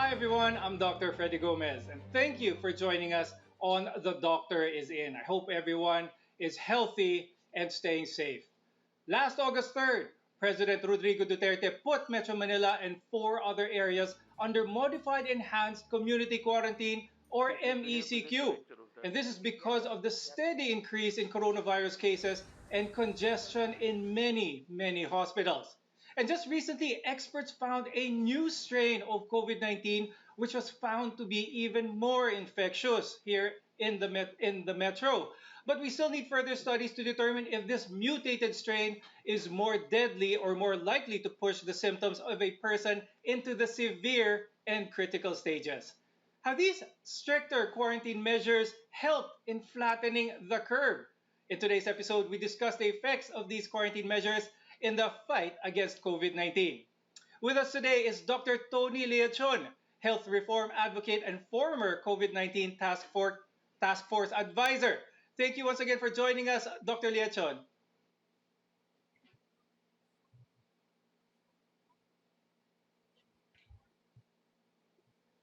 Hi everyone, I'm Dr. Freddy Gomez, and thank you for joining us on The Doctor is In. I hope everyone is healthy and staying safe. Last August 3rd, President Rodrigo Duterte put Metro Manila and four other areas under Modified Enhanced Community Quarantine or MECQ. And this is because of the steady increase in coronavirus cases and congestion in many hospitals. And just recently, experts found a new strain of COVID 19, which was found to be even more infectious here in the metro. But we still need further studies to determine if this mutated strain is more deadly or more likely to push the symptoms of a person into the severe and critical stages. Have these stricter quarantine measures helped in flattening the curve? In today's episode, we discuss the effects of these quarantine measures in the fight against COVID 19. With us today is Dr. Tony Leachon, health reform advocate and former COVID 19 task force advisor. Thank you once again for joining us, Dr. Leachon.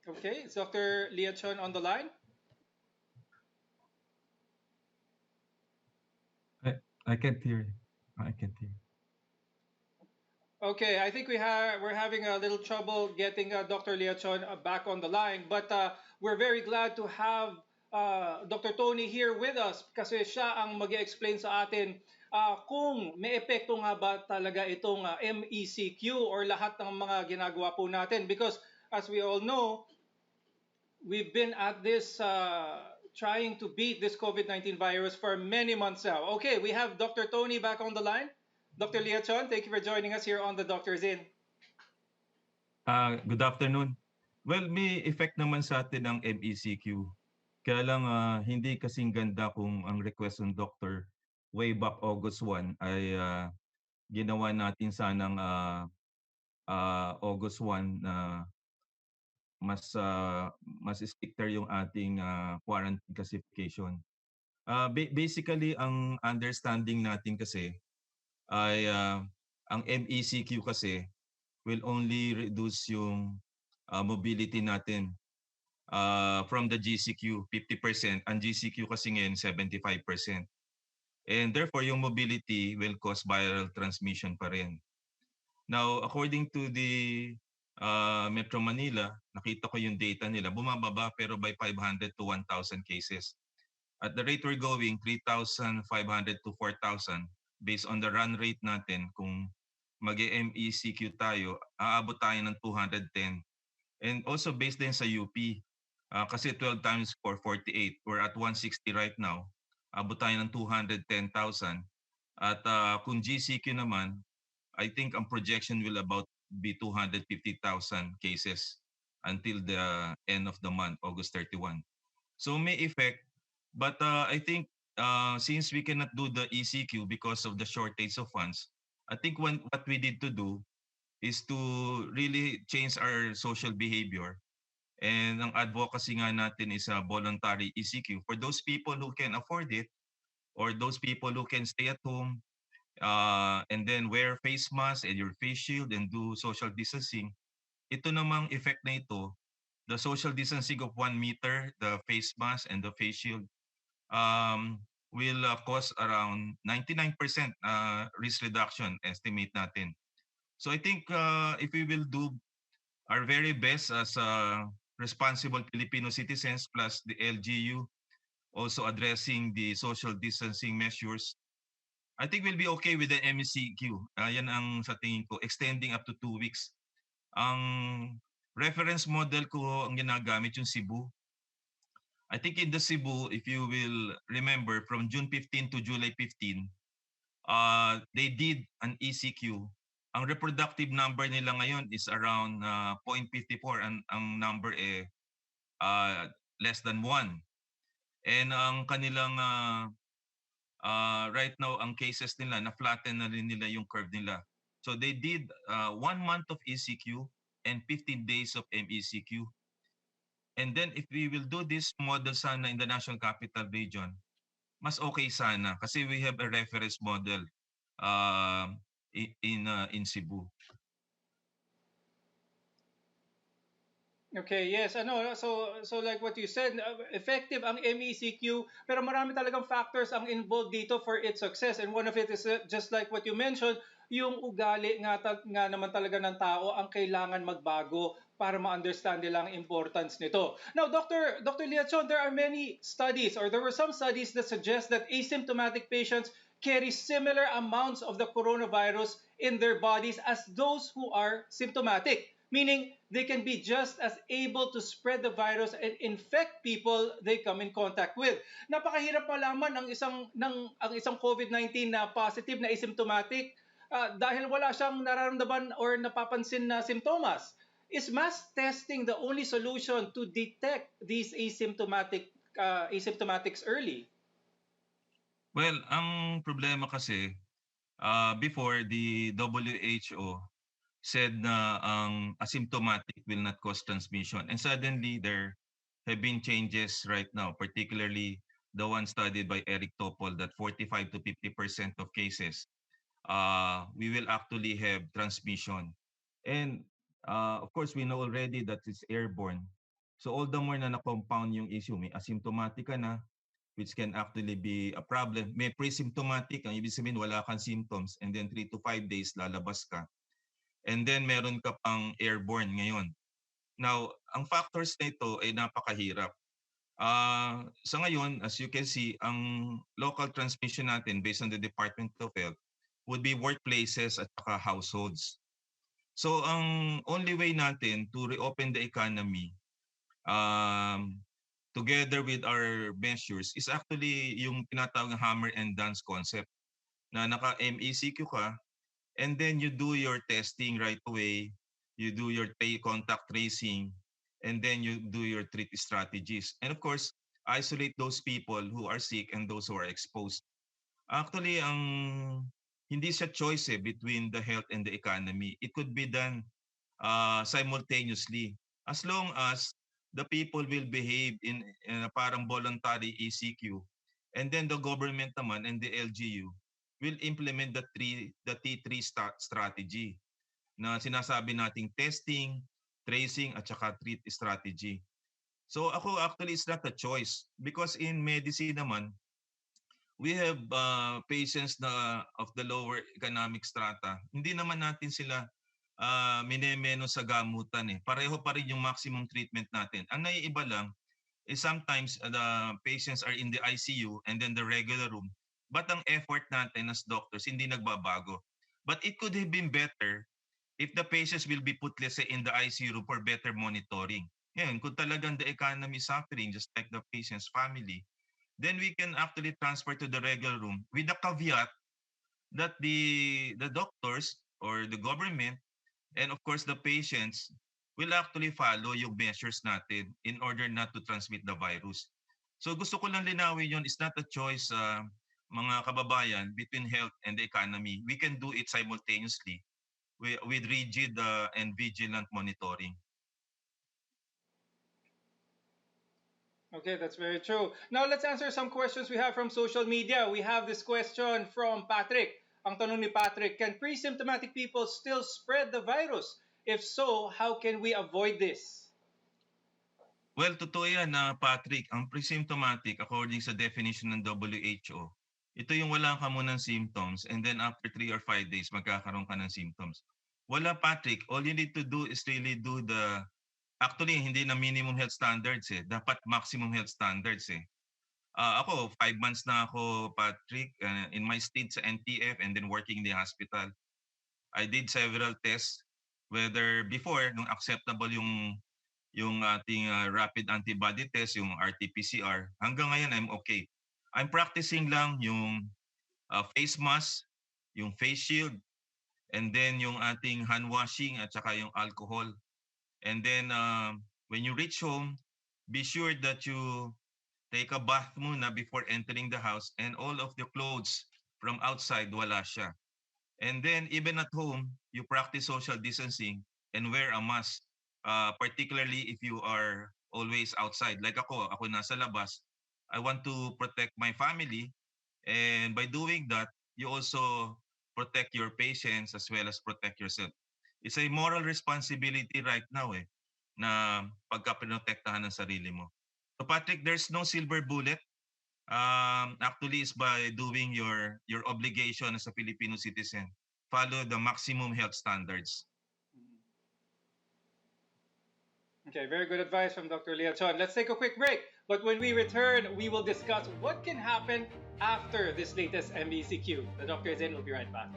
Okay, is Dr. Leachon on the line? I I can't hear you. I can't hear. Okay, I think we're having a little trouble getting Dr. Leachon back on the line, but we're very glad to have Dr. Tony here with us kasi siya ang mag-explain sa atin kung may epekto nga ba talaga itong MECQ or lahat ng mga ginagawa po natin because as we all know, we've been at this trying to beat this COVID 19 virus for many months now. Okay, we have Dr. Tony back on the line. Dr. Leachon, thank you for joining us here on the Doctor's In. Good afternoon. Well, may effect naman sa atin ang MECQ. Kaya lang hindi kasing ganda kung ang request ng doctor way back August 1 ay ginawa natin sanang August 1 na mas stricter yung ating quarantine classification. Basically, ang understanding natin kasi ay ang MECQ kasi will only reduce yung mobility natin from the GCQ 50%. Ang GCQ kasi ngayon 75%. And therefore, yung mobility will cause viral transmission pa rin. Now, according to the Metro Manila, nakita ko yung data nila, bumababa pero by 500 to 1,000 cases. At the rate we're going, 3,500 to 4,000, based on the run rate natin, kung mag-MECQ tayo, aabot tayo ng 210. And also based din sa UP, kasi 12 times 4, 48. We're at 160 right now. Abot tayo ng 210,000. At kung GCQ naman, I think ang projection will about be 250,000 cases until the end of the month, August 31. So may effect, but I think since we cannot do the ECQ because of the shortage of funds, I think what we need to do is to really change our social behavior. And ang advocacy nga natin is a voluntary ECQ for those people who can afford it or those people who can stay at home and then wear face mask and your face shield and do social distancing. Ito namang effect na ito, the social distancing of 1 meter, the face mask and the face shield will cause around 99% risk reduction estimate natin. So I think if we will do our very best as responsible Filipino citizens plus the LGU also addressing the social distancing measures, I think we'll be okay with the MECQ. Yan ang sa tingin ko, extending up to 2 weeks. Ang reference model ko ang ginagamit yung Cebu. I think in the Cebu, if you will remember, from June 15 to July 15, they did an ECQ. Ang reproductive number nila ngayon is around 0.54 and ang number less than 1. And ang kanilang right now, ang cases nila, na-flatten na rin nila yung curve nila. So they did 1 month of ECQ and 15 days of MECQ. And then if we will do this model sana in the National Capital Region, mas okay sana kasi we have a reference model in Cebu. Okay, yes, so like what you said, effective ang MECQ, pero marami talagang factors ang involved dito for its success, and one of it is just like what you mentioned, yung ugali nga naman talaga ng tao ang kailangan magbago para ma-understand nila ang importance nito. Now, Dr. Liachon, there are many studies, or there were some studies that suggest that asymptomatic patients carry similar amounts of the coronavirus in their bodies as those who are symptomatic, meaning they can be just as able to spread the virus and infect people they come in contact with. Napakahirap malaman ang isang COVID-19 na positive na asymptomatic dahil wala siyang nararamdaman or napapansin na simptomas. Is mass testing the only solution to detect these asymptomatics early? Well, ang problema kasi, before the WHO said na ang asymptomatic will not cause transmission. And suddenly there have been changes right now, particularly the one studied by Eric Topol that 45 to 50% of cases we will actually have transmission. And of course, we know already that it's airborne. So all the more na na-compound yung issue, may asymptomatic ka na, which can actually be a problem. May pre-symptomatic, ang ibig sabihin wala kang symptoms, and then 3 to 5 days lalabas ka. And then meron ka pang airborne ngayon. Now, ang factors na ito ay napakahirap. Sa ngayon, as you can see, ang local transmission natin based on the Department of Health would be workplaces at saka households. So ang only way natin to reopen the economy um, together with our measures is actually yung tinatawag na hammer and dance concept na naka-MECQ ka and then you do your testing right away, you do your contact tracing, and then you do your treat strategies. And of course, isolate those people who are sick and those who are exposed. Actually, hindi siya choice between the health and the economy. It could be done simultaneously as long as the people will behave in a parang voluntary ECQ, and then the government naman and the LGU will implement the T3 strategy na sinasabi nating testing, tracing at saka treat strategy. So ako actually it's not a choice because in medicine naman we have patients na of the lower economic strata. Hindi naman natin sila minemeno sa gamutan eh. Pareho pa rin yung maximum treatment natin. Ang naiiba lang is sometimes the patients are in the ICU and then the regular room. But ang effort natin as doctors hindi nagbabago. But it could have been better if the patients will be put, let's say, in the ICU room for better monitoring. Ngayon, kung talagang the economy is suffering, just like the patient's family, then we can actually transfer to the regular room with the caveat that the doctors or the government and of course the patients will actually follow yung measures natin in order not to transmit the virus. So gusto ko lang linawin yun, it's not a choice mga kababayan between health and the economy. We can do it simultaneously with rigid and vigilant monitoring. Okay, that's very true. Now let's answer some questions we have from social media. We have this question from Patrick. Ang tanong ni Patrick, can pre-symptomatic people still spread the virus? If so, how can we avoid this? Well, totoo yan na Patrick, ang pre-symptomatic according sa definition ng WHO, ito yung wala ka munang symptoms and then after 3 or 5 days magkakaroon ka ng symptoms. Wala Patrick, all you need to do is really do actually hindi na minimum health standards dapat maximum health standards ako 5 months na ako Patrick in my stint sa NTF and then working in the hospital. I did several tests whether before nung acceptable yung ating rapid antibody test, yung RT-PCR. Hanggang ngayon, I'm okay. I'm practicing lang yung face mask, yung face shield, and then yung ating hand washing at saka yung alcohol. And then when you reach home, be sure that you take a bath muna before entering the house and all of the clothes from outside wala siya. And then even at home, you practice social distancing and wear a mask, particularly if you are always outside. Like ako nasa labas. I want to protect my family. And by doing that, you also protect your patients as well as protect yourself. It's a moral responsibility right now. na pagka-pinotektahan ng sarili mo. So Patrick, there's no silver bullet. Actually is by doing your obligation as a Filipino citizen. Follow the maximum health standards. Okay, very good advice from Dr. Leachon. Let's take a quick break. But when we return, we will discuss what can happen after this latest MECQ. The doctor is in. We'll be right back.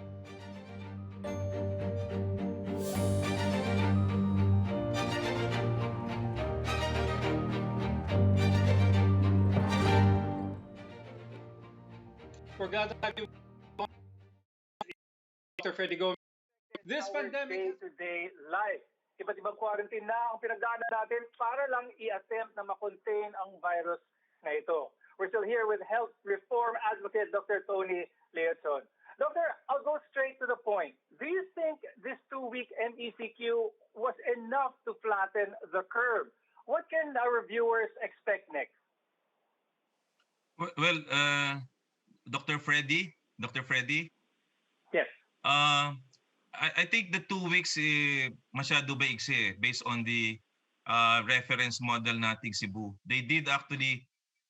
We're glad to have you, Dr. Freddy Gomez. This pandemic day-to-day life. Iba't ibang quarantine na ang pinagdaanan natin para lang i-attempt na makontain ang virus na ito. We're still here with health reform advocate Dr. Tony Leachon. Doctor, I'll go straight to the point. Do you think this 2-week MECQ was enough to flatten the curve? What can our viewers expect next? Well, Dr. Freddy? Yes. I think the 2 weeks masyado ba iksi based on the reference model nating Cebu. They did actually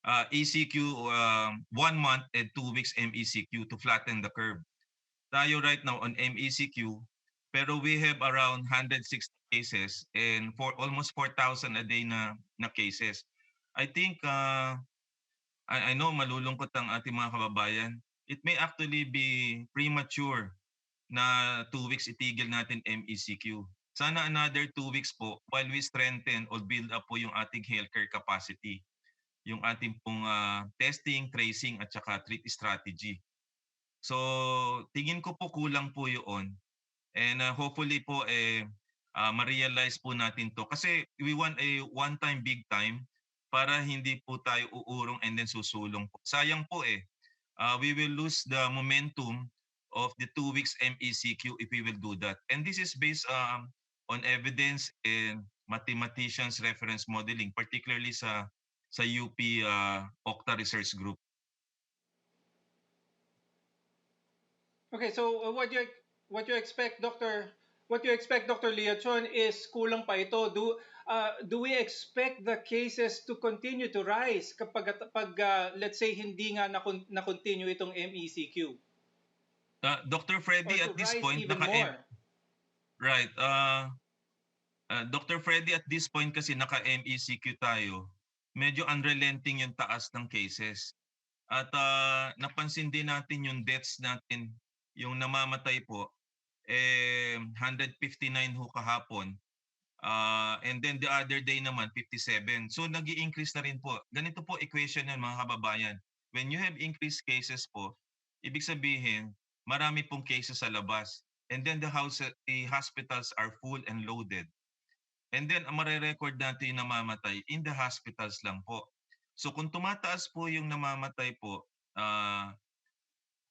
ECQ 1 month and 2 weeks MECQ to flatten the curve. Tayo right now on MECQ, pero we have around 160 cases and almost 4,000 a day na cases. I think I know malulungkot ang ating mga kababayan. It may actually be premature na 2 weeks itigil natin MECQ. Sana another 2 weeks po while we strengthen or build up po yung ating healthcare capacity. Yung ating pong testing, tracing at saka treat strategy. So tingin ko po kulang po yun. And hopefully po ma-realize po natin to. Kasi we want a one-time, big time para hindi po tayo uurong and then susulong po. Sayang po we will lose the momentum of the 2 weeks MECQ if we will do that. And this is based on evidence and mathematicians reference modeling, particularly sa UP Okta Research Group. Okay, so what you expect, Doctor? What you expect, Dr. Leachon, is kulang pa ito. Do we expect the cases to continue to rise kapag let's say hindi nga na-continue itong MECQ? Dr. Freddy, at this point, right. Dr. Freddy, at this point kasi naka-MECQ tayo, medyo unrelenting yung taas ng cases. At napansin din natin yung deaths natin, yung namamatay po, 159 ho kahapon. And then the other day naman, 57. So nag-i-increase na rin po. Ganito po equation yan mga kababayan. When you have increased cases po, ibig sabihin, marami pong cases sa labas. And then the hospitals are full and loaded. And then ang marirecord natin yung namamatay in the hospitals lang po. So kung tumataas po yung namamatay po,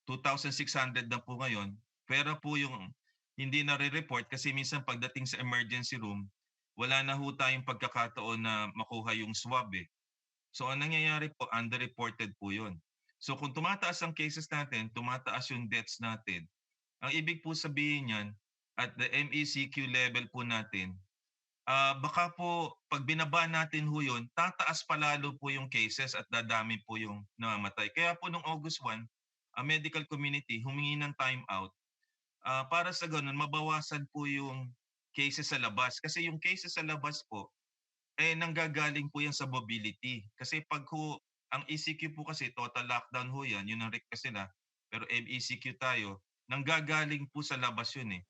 2,600 na po ngayon, pero po yung hindi na-report kasi minsan pagdating sa emergency room, wala na ho tayong pagkakataon na makuha yung swab So ang nangyayari po, underreported po yun. So kung tumataas ang cases natin, tumataas yung deaths natin, ang ibig po sabihin yan, at the MECQ level po natin, baka po pag binaba natin ho yun, tataas palalo po yung cases at dadami po yung namamatay. Kaya po noong August 1, ang medical community humingi ng time out para sa ganun mabawasan po yung cases sa labas. Kasi yung cases sa labas po, nanggagaling po yan sa mobility. Kasi pag ang ECQ po kasi total lockdown ho yan, yun ang request nila. Pero MECQ tayo, nanggagaling po sa labas yun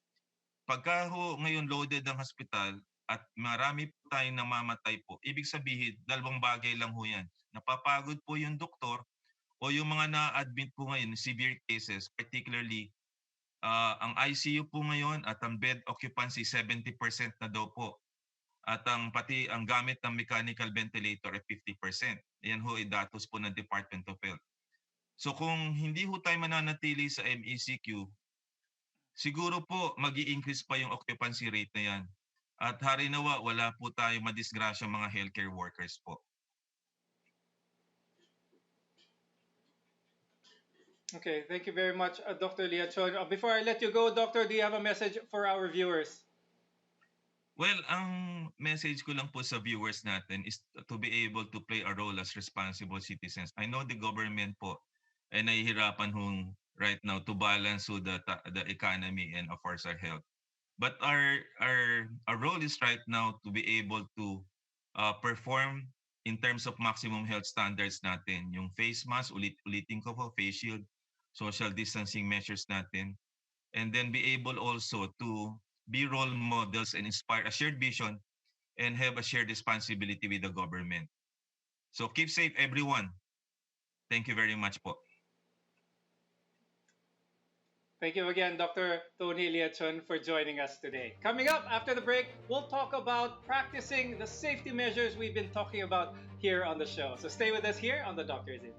Pagka ngayon loaded ang hospital at marami po tayong namamatay po, ibig sabihin, dalawang bagay lang ho yan. Napapagod po yung doktor o yung mga na-admit po ngayon, severe cases, particularly ang ICU po ngayon at ang bed occupancy 70% na daw po. At pati ang gamit ng mechanical ventilator ay 50%. Yan ho ay datos po ng Department of Health. So kung hindi ho tayo mananatili sa MECQ, siguro po mag-i-increase pa yung occupancy rate na yan. At harinawa, wala po tayo madisgrasya mga healthcare workers po. Okay, thank you very much, Dr. Leachon. Before I let you go, Doctor, do you have a message for our viewers? Well, ang message ko lang po sa viewers natin is to be able to play a role as responsible citizens. I know the government po ay nahihirapan hong right now to balance the economy and of course our health. But our role is right now to be able to perform in terms of maximum health standards natin. Yung face mask, ulitin ko po, face shield, social distancing measures natin, and then be able also to be role models and inspire a shared vision and have a shared responsibility with the government. So keep safe, everyone. Thank you very much po. Thank you again, Dr. Tony Liachon, for joining us today. Coming up after the break, we'll talk about practicing the safety measures we've been talking about here on the show. So stay with us here on The Doctor Is In.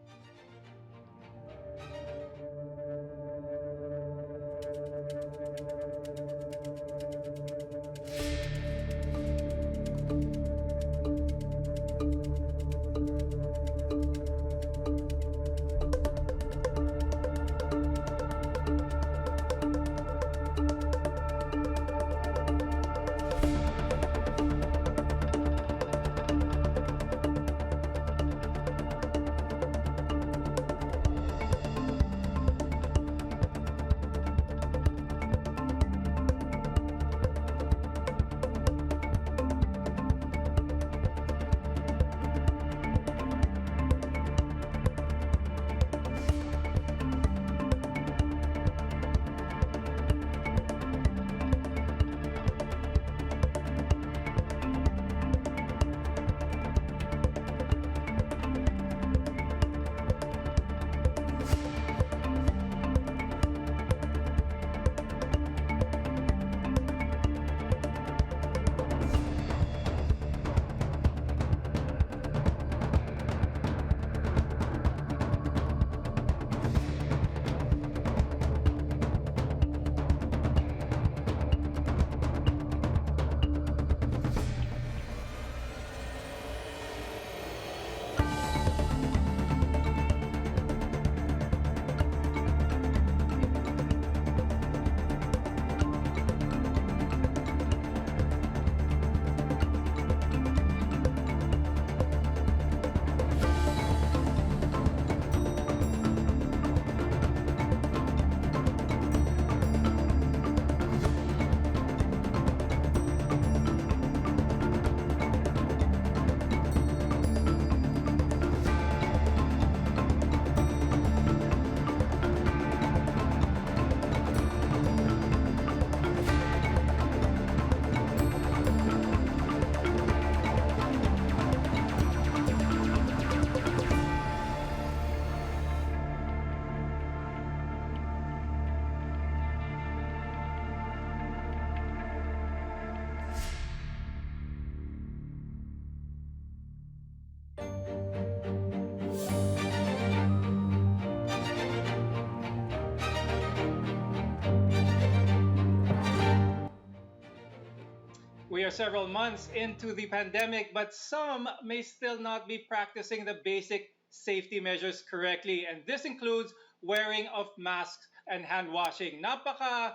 We are several months into the pandemic, but some may still not be practicing the basic safety measures correctly. And this includes wearing of masks and hand washing. Napaka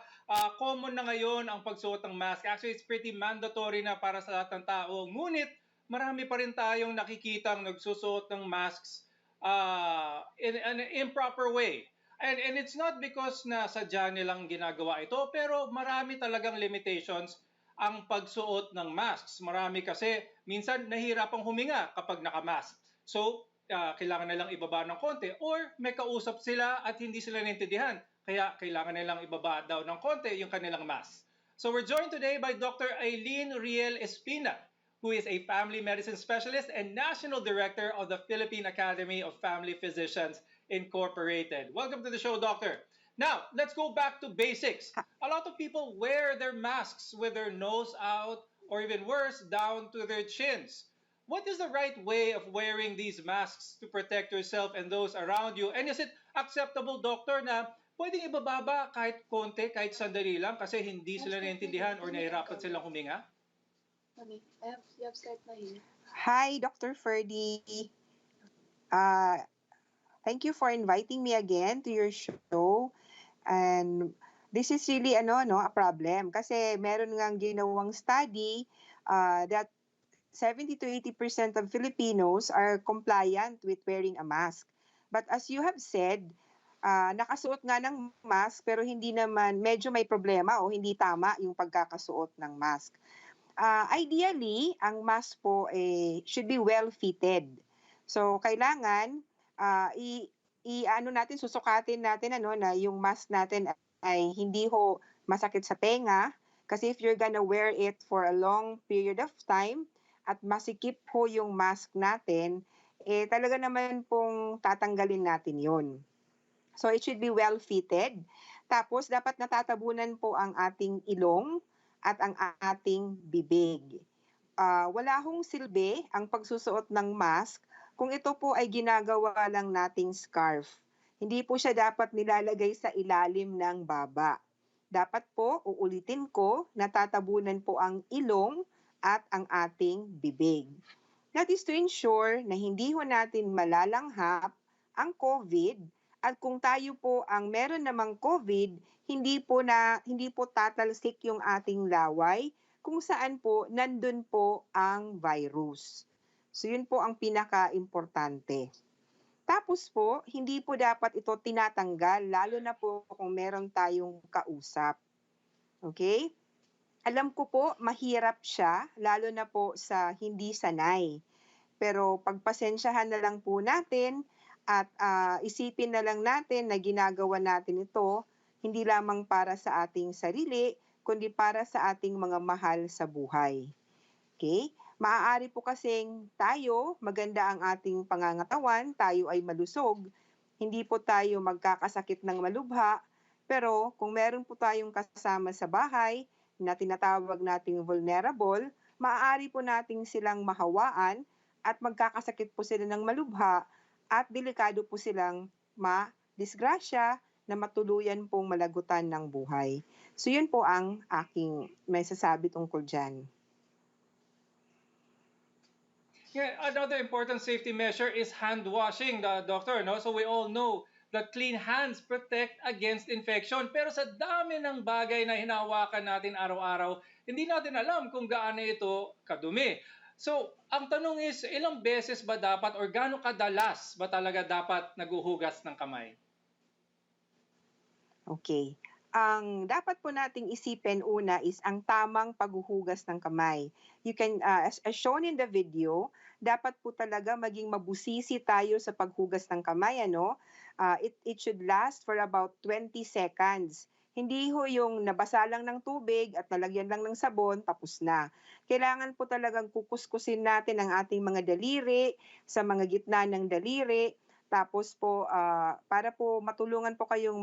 common na ngayon ang pagsuot ng mask. Actually, it's pretty mandatory na para sa lahat ng tao. Ngunit, marami pa rin tayong nakikitang nagsusuot ng masks in an improper way. And it's not because na sadya nilang ginagawa ito, pero marami talagang limitations ang pagsuot ng masks. Marami kasi minsan nahihirapang huminga kapag nakamask. So, kailangan nilang ibaba ng konti or may kausap sila at hindi sila naintindihan. Kaya kailangan nilang ibaba daw ng konti yung kanilang mask. So we're joined today by Dr. Eileen Riel Espina, who is a family medicine specialist and national director of the Philippine Academy of Family Physicians Incorporated. Welcome to the show, doctor. Now, let's go back to basics. A lot of people wear their masks with their nose out, or even worse, down to their chins. What is the right way of wearing these masks to protect yourself and those around you? And is it acceptable, doctor, na pwedeng ibababa kahit konti, kahit sandali lang kasi hindi sila naiintindihan or nahihirapan silang huminga? Hi, Dr. Ferdy. Thank you for inviting me again to your show. And this is really a problem kasi meron ngang ginawang study that 70 to 80% of Filipinos are compliant with wearing a mask. But as you have said, nakasuot nga ng mask pero hindi naman, medyo may problema o hindi tama yung pagkakasuot ng mask. Ideally, ang mask po should be well fitted. So kailangan natin, susukatin natin na yung mask natin ay hindi ho masakit sa tenga, kasi if you're gonna wear it for a long period of time at masikip ho yung mask natin, talaga naman pong tatanggalin natin yon. So it should be well fitted. Tapos dapat natatabunan po ang ating ilong at ang ating bibig. Wala hong silbi ang pagsusuot ng mask kung ito po ay ginagawa lang nating scarf. Hindi po siya dapat nilalagay sa ilalim ng baba. Dapat po, uulitin ko, natatabunan po ang ilong at ang ating bibig. That is to ensure na hindi ho natin malalanghap ang COVID, at kung tayo po ang meron namang COVID, hindi po tatalsik yung ating laway kung saan po nandun po ang virus. So yun po ang pinaka-importante. Tapos po, hindi po dapat ito tinatanggal, lalo na po kung meron tayong kausap. Okay? Alam ko po, mahirap siya, lalo na po sa hindi sanay. Pero pagpasensyahan na lang po natin at isipin na lang natin na ginagawa natin ito hindi lamang para sa ating sarili, kundi para sa ating mga mahal sa buhay. Okay? Maaari po kasing tayo, maganda ang ating pangangatawan, tayo ay malusog, hindi po tayo magkakasakit ng malubha, pero kung meron po tayong kasama sa bahay na tinatawag nating vulnerable, maaari po nating silang mahawaan at magkakasakit po sila ng malubha at delikado po silang ma-disgrasya na matuluyan pong malagutan ng buhay. So yun po ang aking may sasabi tungkol dyan. Yeah, another important safety measure is hand washing, the doctor, no? So we all know that clean hands protect against infection. Pero sa dami ng bagay na hinahawakan natin araw-araw, hindi natin alam kung gaano ito kadumi. So, ang tanong is, ilang beses ba dapat or gaano kadalas ba talaga dapat naguhugas ng kamay? Okay. Ang dapat po nating isipin una is ang tamang paghuhugas ng kamay. You can, as shown in the video, dapat po talaga maging mabusisi tayo sa paghugas ng kamay, it should last for about 20 seconds. Hindi ho yung nabasa lang ng tubig at nalagyan lang ng sabon, tapos na. Kailangan po talagang kukuskusin natin ang ating mga daliri sa mga gitna ng daliri. Tapos po, para po matulungan po kayong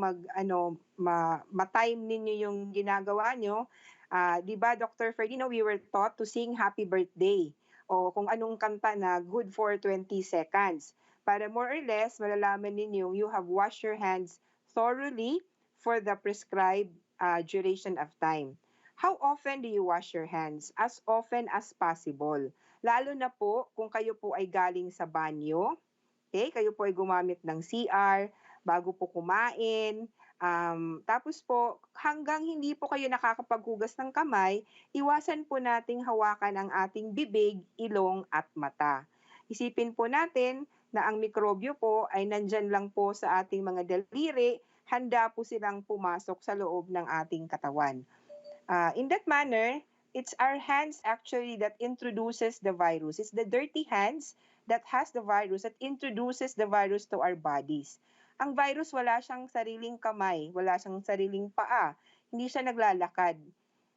ma-time ninyo yung ginagawa nyo, di ba, Dr. Ferdinand, we were taught to sing Happy Birthday o kung anong kanta na good for 20 seconds. Para more or less, malalaman ninyo, you have washed your hands thoroughly for the prescribed duration of time. How often do you wash your hands? As often as possible. Lalo na po kung kayo po ay galing sa banyo, okay, kayo po ay gumamit ng CR bago po kumain. Tapos po, hanggang hindi po kayo nakakapaghugas ng kamay, iwasan po nating hawakan ang ating bibig, ilong at mata. Isipin po natin na ang mikrobyo po ay nandyan lang po sa ating mga daliri, handa po silang pumasok sa loob ng ating katawan. In that manner, it's our hands actually that introduces the virus. It's the dirty hands that has the virus, that introduces the virus to our bodies. Ang virus, wala siyang sariling kamay, wala siyang sariling paa, hindi siya naglalakad.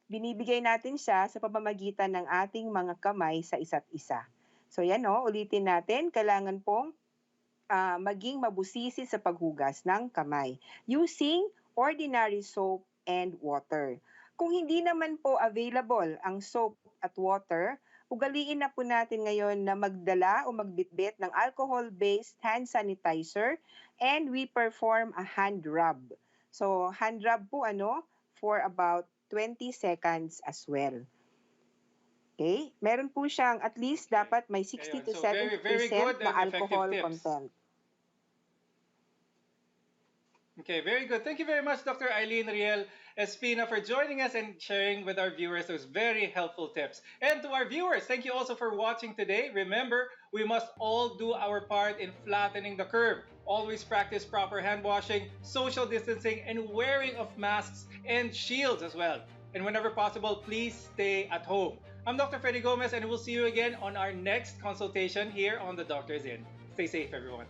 Binibigay natin siya sa pamamagitan ng ating mga kamay sa isa't isa. So yan ulitin natin, kailangan pong maging mabusisi sa paghugas ng kamay using ordinary soap and water. Kung hindi naman po available ang soap at water, ugaliin na po natin ngayon na magdala o magbitbit ng alcohol-based hand sanitizer and we perform a hand rub. So, hand rub po for about 20 seconds as well. Okay? Meron po siyang at least dapat may 60 to 70% very good na and alcohol effective tips. content. Okay, very good. Thank you very much, Dr. Eileen Riel Espina, for joining us and sharing with our viewers those very helpful tips. And to our viewers, thank you also for watching today. Remember, we must all do our part in flattening the curve. Always practice proper hand washing, social distancing, and wearing of masks and shields as well. And whenever possible, please stay at home. I'm Dr. Freddy Gomez, and we'll see you again on our next consultation here on The Doctor's In. Stay safe, everyone.